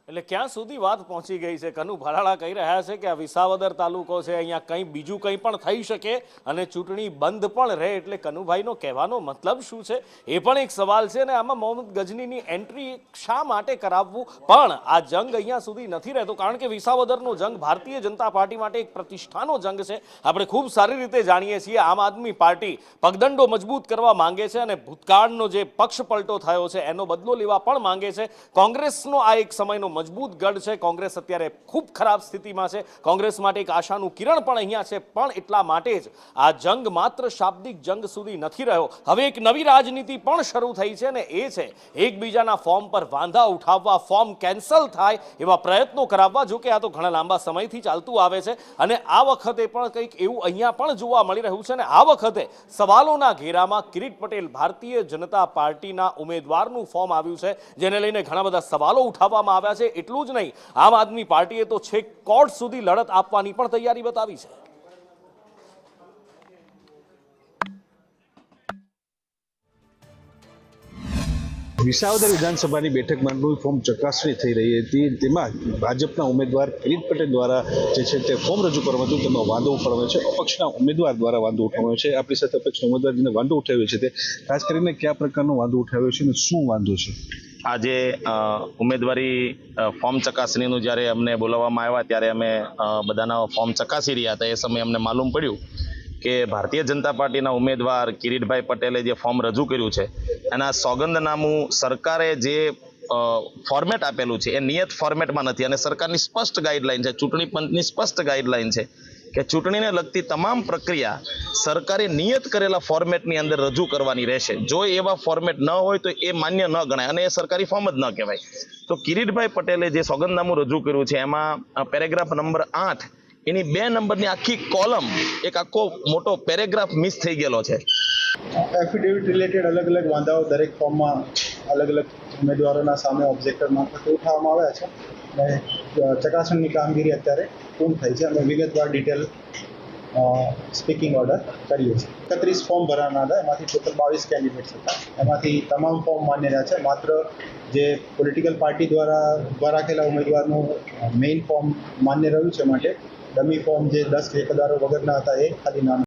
એટલે ક્યાં સુધી વાત પહોંચી ગઈ છે? કનુ ભરાડા કહી રહ્યા છે કે આ વિસાવદર તાલુકો છે, અહીંયા કંઈ બીજું કંઈ પણ થઈ શકે અને ચૂંટણી બંધ પણ રહે, એટલે કનુભાઈનો કહેવાનો મતલબ શું છે એ પણ એક સવાલ છે. અને આમાં મોહમ્મદ ગજનીની એન્ટ્રી શા માટે કરાવવું? પણ આ જંગ અહીંયા સુધી નથી રહેતો, કારણ કે વિસાવદરનો જંગ ભારતીય જનતા પાર્ટી માટે એક પ્રતિષ્ઠાનો જંગ છે. આપણે ખૂબ સારી રીતે જાણીએ છીએ. આમ આદમી પાર્ટી પગદંડો મજબૂત કરવા માંગે છે અને ભૂતકાળનો જે પક્ષ પલટો થયો છે એનો બદલો લેવા પણ માંગે છે. કોંગ્રેસનો આ એક સમયનો મજબૂત ગઢ છે. કોંગ્રેસ અત્યારે ખૂબ ખરાબ સ્થિતિમાં છે. કોંગ્રેસ માટે એક આશાનું કિરણ પણ અહીંયા છે. પણ એટલા માટે જ આ જંગ માત્ર શાબ્દિક જંગ સુધી નથી રહ્યો. હવે એક નવી રાજનીતિ પણ શરૂ થઈ છે અને એ છે એકબીજાના ફોર્મ પર વાંધા ઉઠાવવા, ફોર્મ કેન્સલ થાય એવા પ્રયત્નો કરાવવા. જો કે આ તો ઘણા લાંબા સમયથી ચાલતું આવે છે અને આ વખતે પણ કંઈક એવું અહીંયા પણ જોવા મળી રહ્યું છે. અને આ વખતે સવાલોના ઘેરામાં કિરીટ પટેલ ભારતીય જનતા પાર્ટીના ઉમેદવારનું ફોર્મ આવ્યું છે, જેને લઈને ઘણા બધા સવાલો ઉઠાવવામાં આવ્યા છે. એટલું જ નહીં, આમ આદમી પાર્ટીએ તો છેક કોર્ટ સુધી લડત આપવાની પણ તૈયારી બતાવી છે. વિસાવદર વિધાનસભાની બેઠક માટેનું ફોર્મ ચકાસણી થઈ રહી હતી. તેમાં ભાજપના ઉમેદવાર કિરીટ પટેલ દ્વારા જે છે તે ફોર્મ રજૂ કરવામાં હતું, તેમાં વાંધો ઉઠાવવાનો છે. અપક્ષના ઉમેદવાર દ્વારા વાંધો ઉઠાવવાનો છે. આપણી સાથે અપક્ષના ઉમેદવાર જેને વાંધો ઉઠાવ્યો છે તે ખાસ કરીને કયા પ્રકારનો વાંધો ઉઠાવ્યો છે અને શું વાંધો છે? આજે ઉમેદવારી ફોર્મ ચકાસણીનું જ્યારે અમને બોલાવવામાં આવ્યા ત્યારે અમે બધાના ફોર્મ ચકાસી રહ્યા હતા. એ સમયે અમને માલુમ પડ્યું કે ભારતીય જનતા પાર્ટીના ઉમેદવાર કિરીટભાઈ પટેલે જે ફોર્મ રજૂ કર્યું છે એના સોગંદનામું સરકારે જે ફોર્મેટ આપેલું છે એ નિયત ફોર્મેટમાં નથી. અને સરકારની સ્પષ્ટ ગાઈડલાઈન છે, ચૂંટણી પંચની સ્પષ્ટ ગાઈડલાઈન છે કે ચૂંટણીને લગતી તમામ પ્રક્રિયા સરકારે નિયત કરેલા ફોર્મેટની અંદર રજૂ કરવાની રહેશે. જો એવા ફોર્મેટ ન હોય તો એ માન્ય ન ગણાય અને એ સરકારી ફોર્મ જ ન કહેવાય. તો કિરીટભાઈ પટેલે જે સોગંદનામું રજૂ કર્યું છે એમાં પેરેગ્રાફ નંબર 8 એની 2 નંબરની આખી કોલમ, એક આખો મોટો પેરેગ્રાફ મિસ થઈ ગયેલો છે. એફિડેવિટ રિલેટેડ અલગ અલગ વાંધાઓ દરેક ફોર્મમાં અલગ અલગ ઉમેદવારોના સામે ઓબ્જેક્ટર મારફતે ઉઠાવવામાં આવ્યા છે અને ચકાસણીની કામગીરી અત્યારે પૂર્ણ થઈ છે. અમે વિગતવાર ડિટેલ સ્પીકિંગ ઓર્ડર કરીએ છીએ. 31 ફોર્મ ભરવાના હતા, એમાંથી ટોટલ 22 કેન્ડિડેટ્સ હતા. એમાંથી તમામ ફોર્મ માન્ય રહ્યા છે. માત્ર જે પોલિટિકલ પાર્ટી દ્વારા ઉભા રાખેલા ઉમેદવારનું મેઇન ફોર્મ માન્ય રહ્યું છે, માટે ડમી ફોર્મ જે 10 એકદારો વગરના હતા એ ખાલી નામ